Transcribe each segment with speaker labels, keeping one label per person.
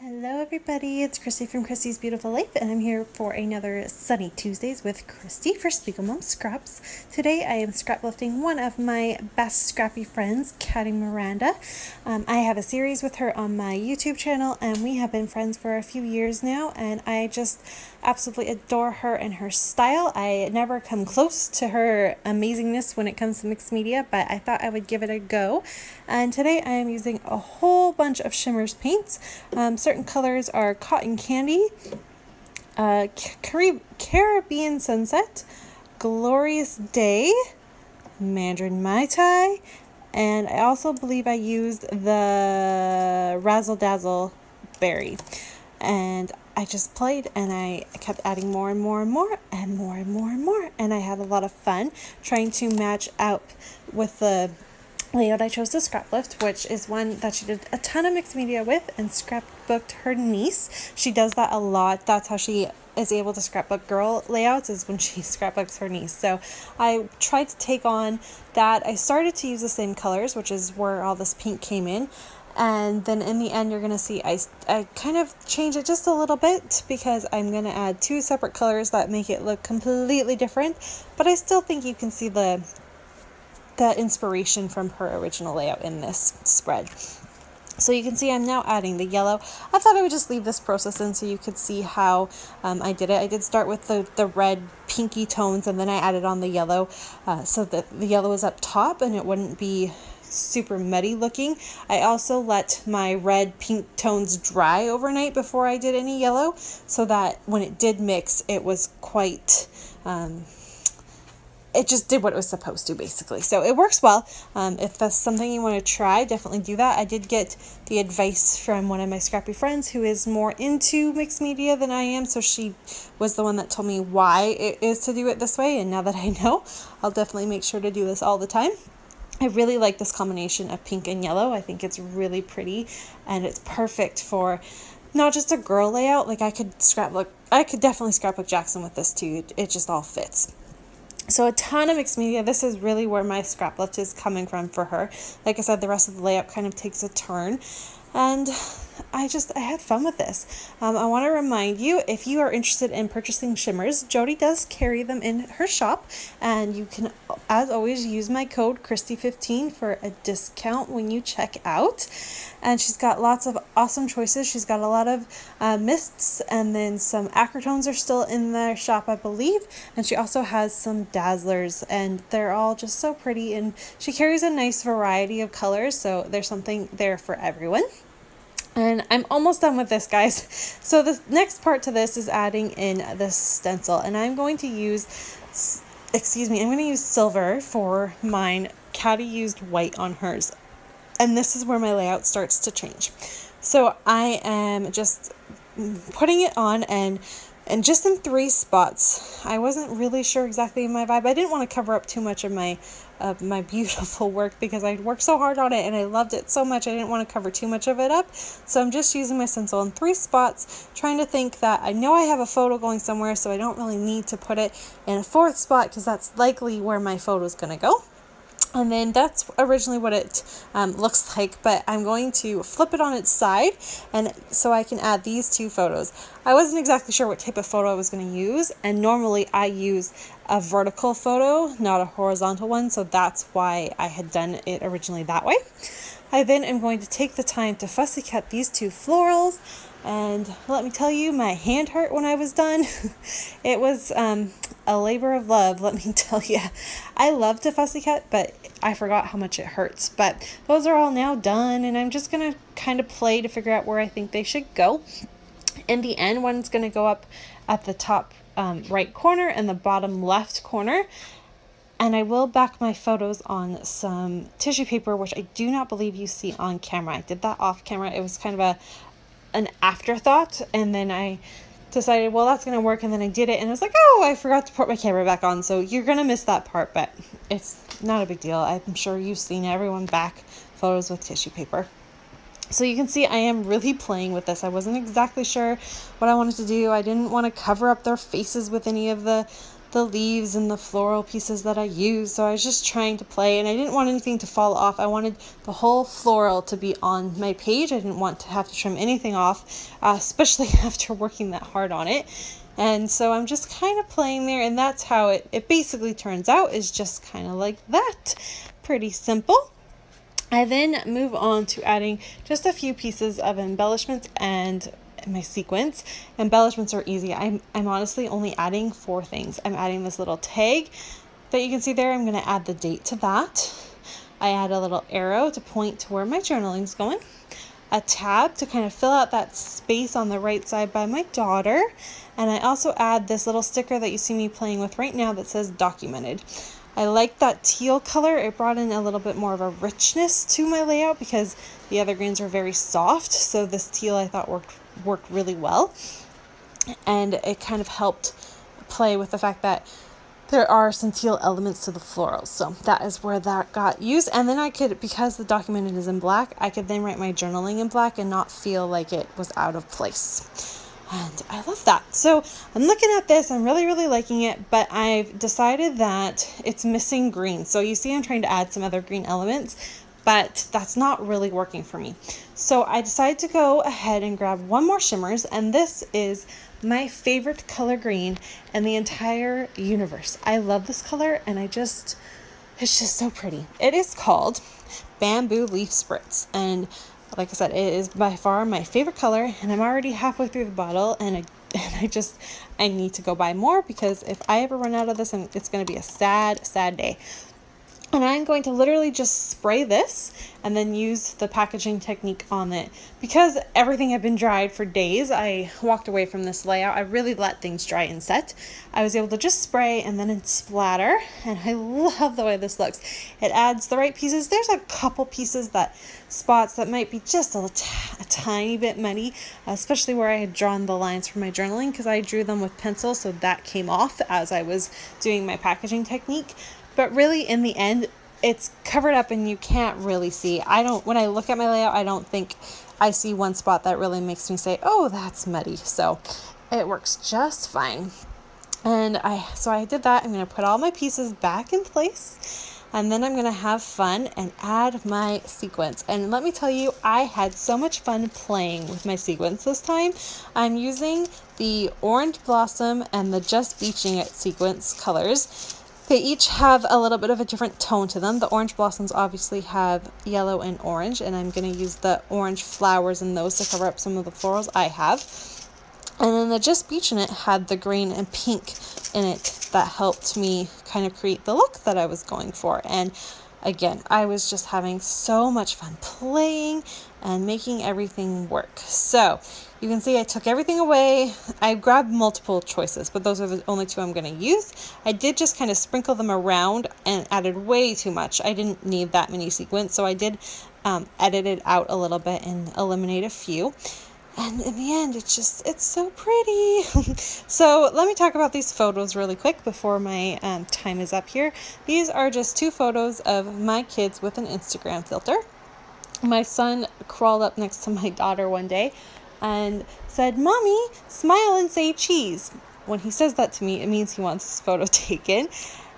Speaker 1: Hello everybody, it's Christy from Christy's Beautiful Life, and I'm here for another Sunny Tuesdays with Christy for Spiegel Mom Scraps. Today I am scraplifting one of my best scrappy friends, Katty Miranda. I have a series with her on my YouTube channel, and we have been friends for a few years now, and I just absolutely adore her and her style. I never come close to her amazingness when it comes to mixed media, but I thought I would give it a go. And today I am using a whole bunch of Shimmers paints. Certain colors are Cotton Candy, Caribbean Sunset, Glorious Day, Mandarin Mai Tai, and I also believe I used the Razzle Dazzle Berry. And I just played and I kept adding more and more and more and more and more and more, and I had a lot of fun trying to match up with the layout I chose to Scraplift, which is one that she did a ton of mixed media with and scrapbooked her niece. She does that a lot. That's how she is able to scrapbook girl layouts, is when she scrapbooks her niece. So I tried to take on that. I started to use the same colors, which is where all this pink came in. And then in the end, you're going to see I kind of change it just a little bit, because I'm going to add two separate colors that make it look completely different. But I still think you can see the inspiration from her original layout in this spread. So you can see I'm now adding the yellow. I thought I would just leave this process in so you could see how I did it. I did start with the red pinky tones, and then I added on the yellow so that the yellow was up top and it wouldn't be super muddy looking. I also let my red pink tones dry overnight before I did any yellow, so that when it did mix, it was quite it just did what it was supposed to, basically. So it works well. If that's something you want to try, definitely do that. I did get the advice from one of my scrappy friends who is more into mixed media than I am, so she was the one that told me why it is to do it this way, and now that I know, I'll definitely make sure to do this all the time. I really like this combination of pink and yellow. I think it's really pretty, and it's perfect for not just a girl layout. Like I could definitely scrapbook Jackson with this too. It just all fits. So a ton of mixed media. This is really where my scraplift is coming from for her. Like I said, the rest of the layout kind of takes a turn, and I had fun with this. I want to remind you, if you are interested in purchasing shimmers, Jody does carry them in her shop, and you can, as always, use my code Christy15 for a discount when you check out. And she's got lots of awesome choices. She's got a lot of mists, and then some acrotones are still in their shop, I believe. And she also has some dazzlers, and they're all just so pretty. And she carries a nice variety of colors, so there's something there for everyone. And I'm almost done with this, guys. So the next part to this is adding in this stencil, and I'm going to use, I'm going to use silver for mine. Katty used white on hers, and this is where my layout starts to change. So I am just putting it on, and just in 3 spots. I wasn't really sure exactly my vibe. I didn't want to cover up too much of my beautiful work, because I worked so hard on it and I loved it so much. I didn't want to cover too much of it up. So I'm just using my stencil in 3 spots, trying to think that I know I have a photo going somewhere, so I don't really need to put it in a 4th spot, because that's likely where my photo is going to go. And then that's originally what it looks like, but I'm going to flip it on its side, and so I can add these 2 photos. I wasn't exactly sure what type of photo I was going to use, and normally I use a vertical photo, not a horizontal one, so that's why I had done it originally that way. I then am going to take the time to fussy cut these 2 florals, and let me tell you, my hand hurt when I was done. It was a labor of love, let me tell you. I love to fussy cut, but I forgot how much it hurts. But those are all now done, and I'm just going to kind of play to figure out where I think they should go. In the end, one's going to go up at the top right corner and the bottom left corner. And I will back my photos on some tissue paper, which I do not believe you see on camera. I did that off camera. It was kind of an afterthought, and then I decided, well, that's going to work, and then I did it, and I was like, oh, I forgot to put my camera back on, so you're going to miss that part, but it's not a big deal. I'm sure you've seen everyone back photos with tissue paper. So you can see I am really playing with this. I wasn't exactly sure what I wanted to do. I didn't want to cover up their faces with any of the the leaves and the floral pieces that I use. So I was just trying to play, and I didn't want anything to fall off. I wanted the whole floral to be on my page. I didn't want to have to trim anything off, especially after working that hard on it. And so I'm just kind of playing there, and that's how it basically turns out, is just kind of like that. Pretty simple. I then move on to adding just a few pieces of embellishments and my sequins. Embellishments are easy. I'm honestly only adding 4 things. I'm adding this little tag that you can see there. I'm going to add the date to that. I add a little arrow to point to where my journaling is going. A tab to kind of fill out that space on the right side by my daughter. And I also add this little sticker that you see me playing with right now that says documented. I like that teal color. It brought in a little bit more of a richness to my layout because the other greens are very soft. So this teal I thought worked really well. And it kind of helped play with the fact that there are some teal elements to the florals. So that is where that got used. And then I could, because the documented is in black, I could then write my journaling in black and not feel like it was out of place. And I love that. So I'm looking at this, I'm really, really liking it, but I've decided that it's missing green. So you see I'm trying to add some other green elements, but that's not really working for me. So I decided to go ahead and grab one more shimmers, and this is my favorite color green in the entire universe. I love this color, and it's just so pretty. It is called Bamboo Leaf Spritz, and like I said, it is by far my favorite color, and I'm already halfway through the bottle, and I need to go buy more, because if I ever run out of this, it's going to be a sad, sad day. And I'm going to literally just spray this and then use the packaging technique on it. Because everything had been dried for days, I walked away from this layout. I really let things dry and set. I was able to just spray and then splatter, and I love the way this looks. It adds the right pieces. There's a couple pieces, spots that might be just a tiny bit muddy, especially where I had drawn the lines for my journaling, because I drew them with pencil, so that came off as I was doing my packaging technique. But really, in the end, it's covered up and you can't really see. When I look at my layout, I don't think I see one spot that really makes me say, oh, that's muddy. So it works just fine. And so I did that. I'm going to put all my pieces back in place, and then I'm going to have fun and add my sequins. And let me tell you, I had so much fun playing with my sequins this time. I'm using the Orange Blossom and the Just Beaching It sequins colors. They each have a little bit of a different tone to them. The Orange Blossoms obviously have yellow and orange, and I'm going to use the orange flowers in those to cover up some of the florals I have. And then the Just Beaching It had the green and pink in it that helped me kind of create the look that I was going for. And again, I was just having so much fun playing and making everything work. So you can see I took everything away. I grabbed multiple choices, but those are the only 2 I'm going to use. I did just kind of sprinkle them around and added way too much. I didn't need that many sequins, so I did edit it out a little bit and eliminate a few. And in the end, it's so pretty. So let me talk about these photos really quick before my time is up here. These are just 2 photos of my kids with an Instagram filter. My son crawled up next to my daughter one day and said, "Mommy, smile and say cheese." When he says that to me, it means he wants his photo taken.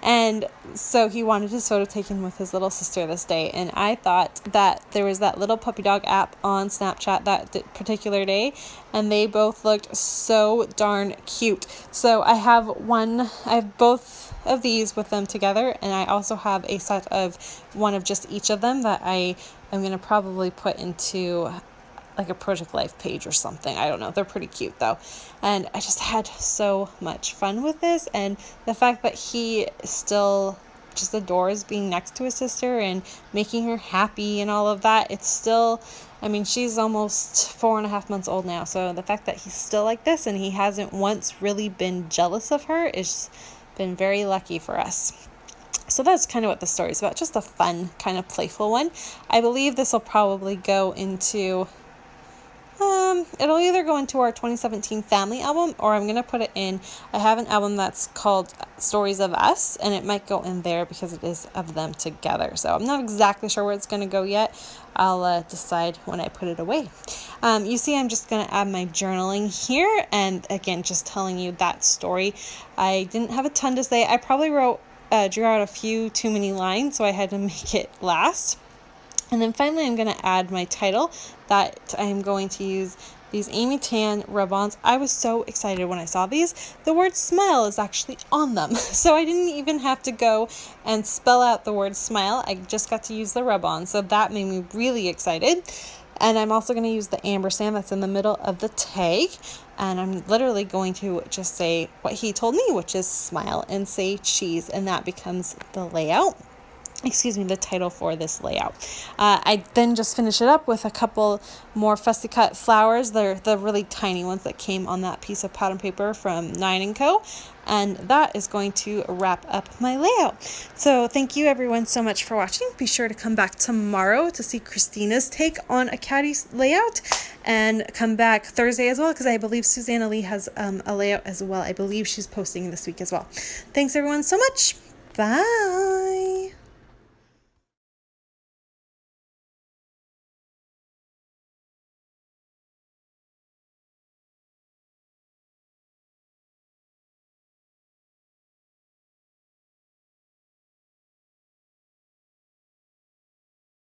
Speaker 1: And so he wanted his photo taken with his little sister this day. And I thought that there was that little puppy dog app on Snapchat that particular day, and they both looked so darn cute. So I have both of these with them together, and I also have a set of one of just each of them that I am going to probably put into like a Project Life page or something. I don't know. They're pretty cute though. And I just had so much fun with this. And the fact that he still just adores being next to his sister and making her happy and all of that. It's still, I mean, she's almost 4.5 months old now. So the fact that he's still like this and he hasn't once really been jealous of her is been very lucky for us. So that's kind of what the story is about. Just a fun, kind of playful one. I believe this will probably go into it'll either go into our 2017 family album, or I'm going to put it in, I have an album that's called Stories of Us, and it might go in there because it is of them together. So I'm not exactly sure where it's going to go yet. I'll decide when I put it away. You see, I'm just going to add my journaling here, and again, just telling you that story. I didn't have a ton to say. I probably drew out a few too many lines, so I had to make it last. And then finally, I'm going to add my title that I am going to use these Amy Tan rub-ons. I was so excited when I saw these. The word smile is actually on them. So I didn't even have to go and spell out the word smile. I just got to use the rub-on. So that made me really excited. And I'm also going to use the ampersand that's in the middle of the tag. And I'm literally going to just say what he told me, which is smile and say cheese. And that becomes the layout. Excuse me, the title for this layout. I then just finish it up with a couple more fussy cut flowers. They're the really tiny ones that came on that piece of pattern paper from 9 & Co. And that is going to wrap up my layout. So thank you everyone so much for watching. Be sure to come back tomorrow to see Christina's take on a Katty's layout, and come back Thursday as well, because I believe Susanna Lee has a layout as well. I believe she's posting this week as well. Thanks everyone so much. Bye.